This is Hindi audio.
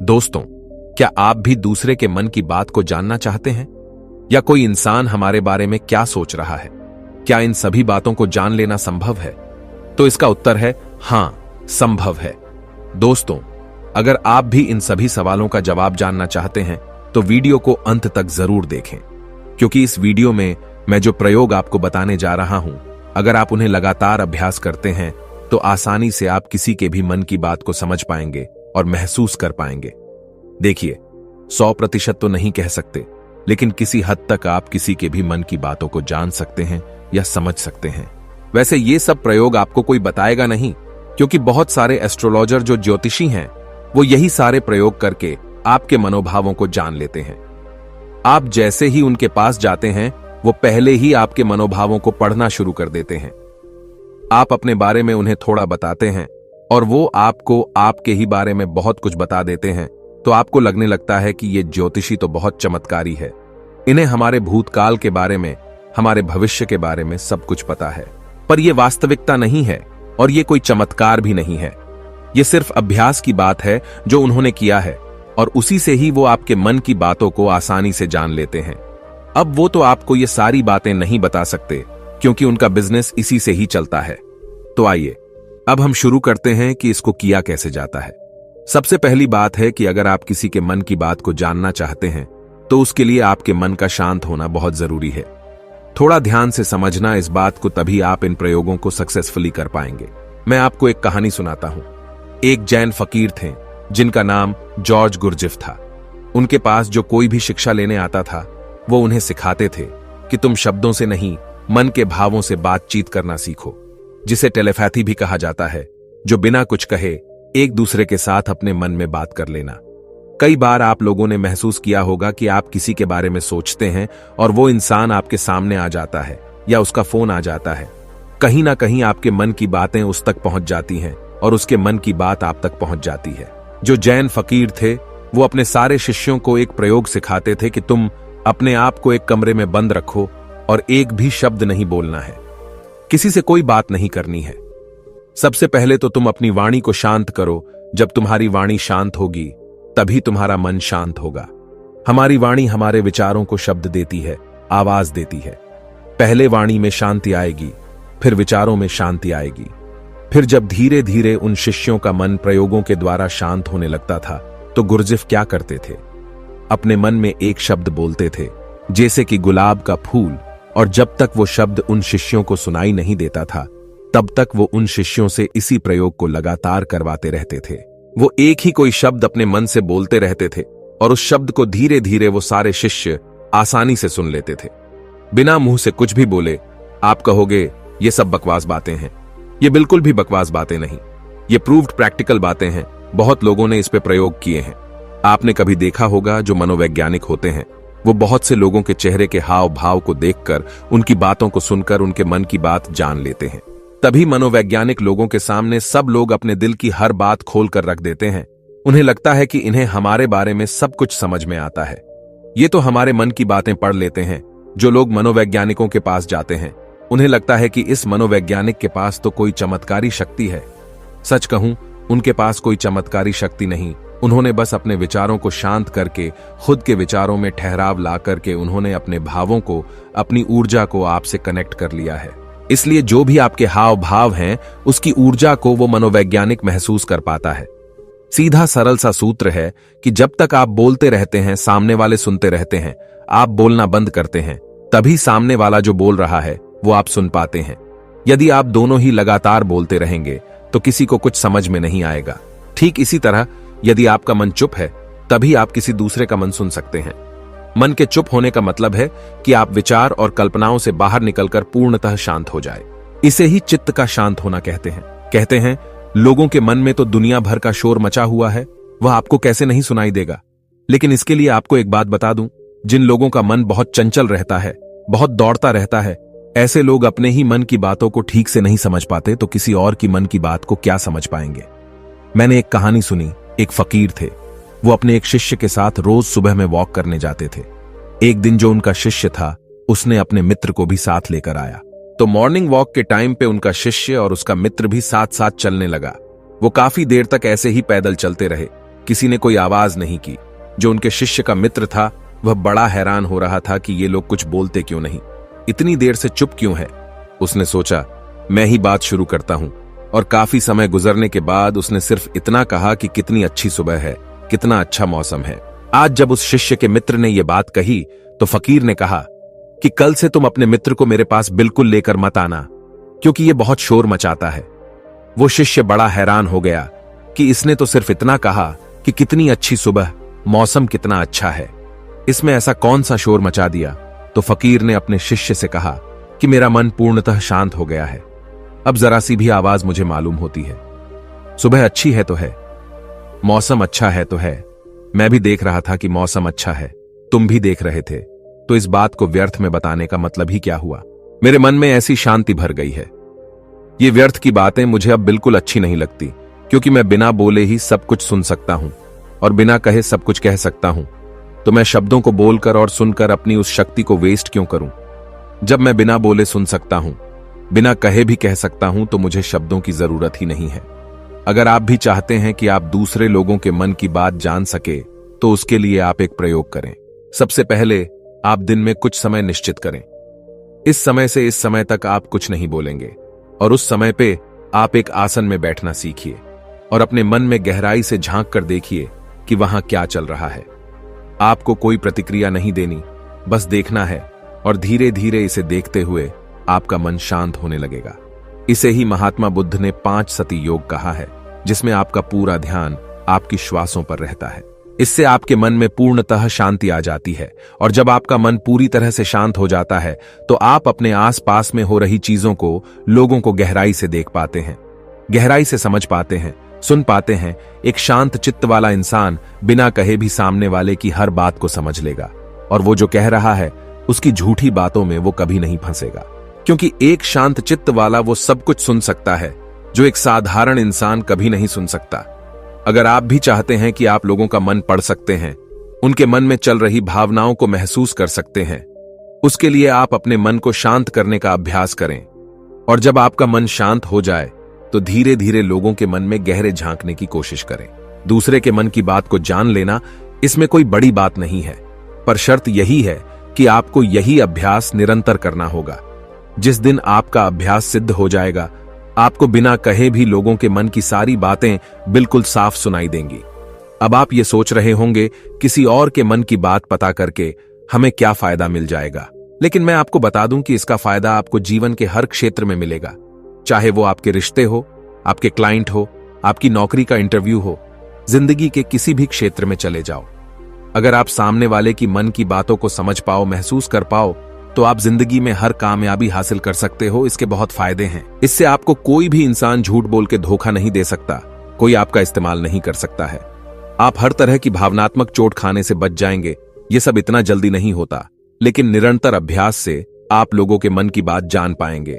दोस्तों, क्या आप भी दूसरे के मन की बात को जानना चाहते हैं? या कोई इंसान हमारे बारे में क्या सोच रहा है? क्या इन सभी बातों को जान लेना संभव है? तो इसका उत्तर है हां, संभव है। दोस्तों, अगर आप भी इन सभी सवालों का जवाब जानना चाहते हैं तो वीडियो को अंत तक जरूर देखें, क्योंकि इस वीडियो में मैं जो प्रयोग आपको बताने जा रहा हूं, अगर आप उन्हें लगातार अभ्यास करते हैं तो आसानी से आप किसी के भी मन की बात को समझ पाएंगे और महसूस कर पाएंगे। देखिए, 100% तो नहीं कह सकते, लेकिन किसी हद तक आप किसी के भी मन की बातों को जान सकते हैं या समझ सकते हैं। वैसे ये सब प्रयोग आपको कोई बताएगा नहीं, क्योंकि बहुत सारे एस्ट्रोलॉजर जो ज्योतिषी हैं वो यही सारे प्रयोग करके आपके मनोभावों को जान लेते हैं। आप जैसे ही उनके पास जाते हैं वो पहले ही आपके मनोभावों को पढ़ना शुरू कर देते हैं। आप अपने बारे में उन्हें थोड़ा बताते हैं और वो आपको आपके ही बारे में बहुत कुछ बता देते हैं, तो आपको लगने लगता है कि ये ज्योतिषी तो बहुत चमत्कारी है। इन्हें हमारे भूतकाल के बारे में, हमारे भविष्य के बारे में सब कुछ पता है। पर यह वास्तविकता नहीं है और ये कोई चमत्कार भी नहीं है। ये सिर्फ अभ्यास की बात है जो उन्होंने किया है, और उसी से ही वो आपके मन की बातों को आसानी से जान लेते हैं। अब वो तो आपको ये सारी बातें नहीं बता सकते, क्योंकि उनका बिजनेस इसी से ही चलता है। तो आइए अब हम शुरू करते हैं कि इसको किया कैसे जाता है। सबसे पहली बात है कि अगर आप किसी के मन की बात को जानना चाहते हैं तो उसके लिए आपके मन का शांत होना बहुत जरूरी है। थोड़ा ध्यान से समझना इस बात को, तभी आप इन प्रयोगों को सक्सेसफुली कर पाएंगे। मैं आपको एक कहानी सुनाता हूं। एक जैन फकीर थे जिनका नाम जॉर्ज गुरजिफ था। उनके पास जो कोई भी शिक्षा लेने आता था वो उन्हें सिखाते थे कि तुम शब्दों से नहीं, मन के भावों से बातचीत करना सीखो, जिसे टेलीपैथी भी कहा जाता है, जो बिना कुछ कहे एक दूसरे के साथ अपने मन में बात कर लेना। कई बार आप लोगों ने महसूस किया होगा कि आप किसी के बारे में सोचते हैं और वो इंसान आपके सामने आ जाता है या उसका फोन आ जाता है। कहीं ना कहीं आपके मन की बातें उस तक पहुंच जाती हैं और उसके मन की बात आप तक पहुंच जाती है। जो जैन फकीर थे वो अपने सारे शिष्यों को एक प्रयोग सिखाते थे कि तुम अपने आप को एक कमरे में बंद रखो और एक भी शब्द नहीं बोलना है, किसी से कोई बात नहीं करनी है। सबसे पहले तो तुम अपनी वाणी को शांत करो। जब तुम्हारी वाणी शांत होगी तभी तुम्हारा मन शांत होगा। हमारी वाणी हमारे विचारों को शब्द देती है, आवाज देती है। पहले वाणी में शांति आएगी, फिर विचारों में शांति आएगी। फिर जब धीरे धीरे उन शिष्यों का मन प्रयोगों के द्वारा शांत होने लगता था तो गुरजिफ क्या करते थे? अपने मन में एक शब्द बोलते थे, जैसे कि गुलाब का फूल, और जब तक वो शब्द उन शिष्यों को सुनाई नहीं देता था तब तक वो उन शिष्यों से इसी प्रयोग को लगातार करवाते रहते थे। वो एक ही कोई शब्द अपने मन से बोलते रहते थे और उस शब्द को धीरे धीरे वो सारे शिष्य आसानी से सुन लेते थे, बिना मुंह से कुछ भी बोले। आप कहोगे ये सब बकवास बातें हैं। ये बिल्कुल भी बकवास बातें नहीं, ये प्रूव्ड प्रैक्टिकल बातें हैं। बहुत लोगों ने इस पे प्रयोग किए हैं। आपने कभी देखा होगा जो मनोवैज्ञानिक होते हैं वो बहुत से लोगों के चेहरे के हाव भाव को देखकर, उनकी बातों को सुनकर उनके मन की बात जान लेते हैं। तभी मनोवैज्ञानिक लोगों के सामने सब लोग अपने दिल की हर बात खोल कर रख देते हैं। उन्हें लगता है कि इन्हें हमारे बारे में सब कुछ समझ में आता है। ये तो हमारे मन की बातें पढ़ लेते हैं। जो लोग मनोवैज्ञानिकों के पास जाते हैं उन्हें लगता है कि इस मनोवैज्ञानिक के पास तो कोई चमत्कारी शक्ति है। सच कहूं, उनके पास कोई चमत्कारी शक्ति नहीं। उन्होंने बस अपने विचारों को शांत करके, खुद के विचारों में ठहराव ला करके उन्होंने अपने भावों को, अपनी ऊर्जा को आपसे कनेक्ट कर लिया है। इसलिए जो भी आपके हाव भाव हैं उसकी ऊर्जा को वो मनोवैज्ञानिक महसूस कर पाता है। सीधा सरल सा सूत्र है कि जब तक आप बोलते रहते हैं सामने वाले सुनते रहते हैं। आप बोलना बंद करते हैं तभी सामने वाला जो बोल रहा है वो आप सुन पाते हैं। यदि आप दोनों ही लगातार बोलते रहेंगे तो किसी को कुछ समझ में नहीं आएगा। ठीक इसी तरह यदि आपका मन चुप है तभी आप किसी दूसरे का मन सुन सकते हैं। मन के चुप होने का मतलब है कि आप विचार और कल्पनाओं से बाहर निकलकर पूर्णतः शांत हो जाए। इसे ही चित्त का शांत होना कहते हैं। कहते हैं लोगों के मन में तो दुनिया भर का शोर मचा हुआ है, वह आपको कैसे नहीं सुनाई देगा। लेकिन इसके लिए आपको एक बात बता दूं, जिन लोगों का मन बहुत चंचल रहता है, बहुत दौड़ता रहता है, ऐसे लोग अपने ही मन की बातों को ठीक से नहीं समझ पाते तो किसी और की मन की बात को क्या समझ पाएंगे। मैंने एक कहानी सुनी। एक फकीर थे, वो अपने एक शिष्य के साथ रोज सुबह में वॉक करने जाते थे। एक दिन जो उनका शिष्य था उसने अपने मित्र को भी साथ लेकर आया। तो मॉर्निंग वॉक के टाइम पे उनका शिष्य और उसका मित्र भी साथ साथ चलने लगा। वो काफी देर तक ऐसे ही पैदल चलते रहे। किसी ने कोई आवाज नहीं की। जो उनके शिष्य का मित्र था वह बड़ा हैरान हो रहा था कि ये लोग कुछ बोलते क्यों नहीं, इतनी देर से चुप क्यों है। उसने सोचा, मैं ही बात शुरू करता हूं। और काफी समय गुजरने के बाद उसने सिर्फ इतना कहा कि कितनी अच्छी सुबह है, कितना अच्छा मौसम है। आज जब उस शिष्य के मित्र ने यह बात कही तो फकीर ने कहा कि कल से तुम अपने मित्र को मेरे पास बिल्कुल लेकर मत आना, क्योंकि यह बहुत शोर मचाता है। वो शिष्य बड़ा हैरान हो गया कि इसने तो सिर्फ इतना कहा कि कितनी अच्छी सुबह, मौसम कितना अच्छा है, इसमें ऐसा कौन सा शोर मचा दिया। तो फकीर ने अपने शिष्य से कहा कि मेरा मन पूर्णतः शांत हो गया है, अब जरा सी भी आवाज मुझे मालूम होती है। सुबह अच्छी है तो है, मौसम अच्छा है तो है, मैं भी देख रहा था कि मौसम अच्छा है, तुम भी देख रहे थे, तो इस बात को व्यर्थ में बताने का मतलब ही क्या हुआ। मेरे मन में ऐसी शांति भर गई है। ये व्यर्थ की बातें मुझे अब बिल्कुल अच्छी नहीं लगती, क्योंकि मैं बिना बोले ही सब कुछ सुन सकता हूं और बिना कहे सब कुछ कह सकता हूं। तो मैं शब्दों को बोलकर और सुनकर अपनी उस शक्ति को वेस्ट क्यों करूं। जब मैं बिना बोले सुन सकता हूं, बिना कहे भी कह सकता हूं, तो मुझे शब्दों की जरूरत ही नहीं है। अगर आप भी चाहते हैं कि आप दूसरे लोगों के मन की बात जान सके, तो उसके लिए आप एक प्रयोग करें। सबसे पहले आप दिन में कुछ समय निश्चित करें। इस समय से इस समय तक आप कुछ नहीं बोलेंगे, और उस समय पे आप एक आसन में बैठना सीखिए और अपने मन में गहराई से झांक कर देखिए कि वहां क्या चल रहा है। आपको कोई प्रतिक्रिया नहीं देनी, बस देखना है, और धीरे धीरे इसे देखते हुए आपका मन शांत होने लगेगा। इसे ही महात्मा बुद्ध ने 5 सती योग कहा है, जिसमें आपका पूरा ध्यान आपकी श्वासों पर रहता है। इससे आपके मन में पूर्णतः शांति आ जाती है, और जब आपका मन पूरी तरह से शांत हो जाता है तो आप अपने आसपास में हो रही चीजों को, लोगों को गहराई से देख पाते हैं, गहराई से समझ पाते हैं, सुन पाते हैं। एक शांत चित्त वाला इंसान बिना कहे भी सामने वाले की हर बात को समझ लेगा, और वो जो कह रहा है उसकी झूठी बातों में वो कभी नहीं फंसेगा, क्योंकि एक शांत चित्त वाला वो सब कुछ सुन सकता है जो एक साधारण इंसान कभी नहीं सुन सकता। अगर आप भी चाहते हैं कि आप लोगों का मन पढ़ सकते हैं, उनके मन में चल रही भावनाओं को महसूस कर सकते हैं, उसके लिए आप अपने मन को शांत करने का अभ्यास करें। और जब आपका मन शांत हो जाए तो धीरे धीरे लोगों के मन में गहरे झांकने की कोशिश करें। दूसरे के मन की बात को जान लेना, इसमें कोई बड़ी बात नहीं है, पर शर्त यही है कि आपको यही अभ्यास निरंतर करना होगा। जिस दिन आपका अभ्यास सिद्ध हो जाएगा, आपको बिना कहे भी लोगों के मन की सारी बातें बिल्कुल साफ सुनाई देंगी। अब आप ये सोच रहे होंगे, किसी और के मन की बात पता करके हमें क्या फायदा मिल जाएगा। लेकिन मैं आपको बता दूं कि इसका फायदा आपको जीवन के हर क्षेत्र में मिलेगा, चाहे वो आपके रिश्ते हो, आपके क्लाइंट हो, आपकी नौकरी का इंटरव्यू हो, जिंदगी के किसी भी क्षेत्र में चले जाओ। अगर आप सामने वाले की मन की बातों को समझ पाओ, महसूस कर पाओ, तो आप जिंदगी में हर कामयाबी हासिल कर सकते हो। इसके बहुत फायदे हैं। इससे आपको कोई भी इंसान झूठ बोल के धोखा नहीं दे सकता, कोई आपका इस्तेमाल नहीं कर सकता है। आप हर तरह की भावनात्मक चोट खाने से बच जाएंगे। ये सब इतना जल्दी नहीं होता, लेकिन निरंतर अभ्यास से आप लोगों के मन की बात जान पाएंगे।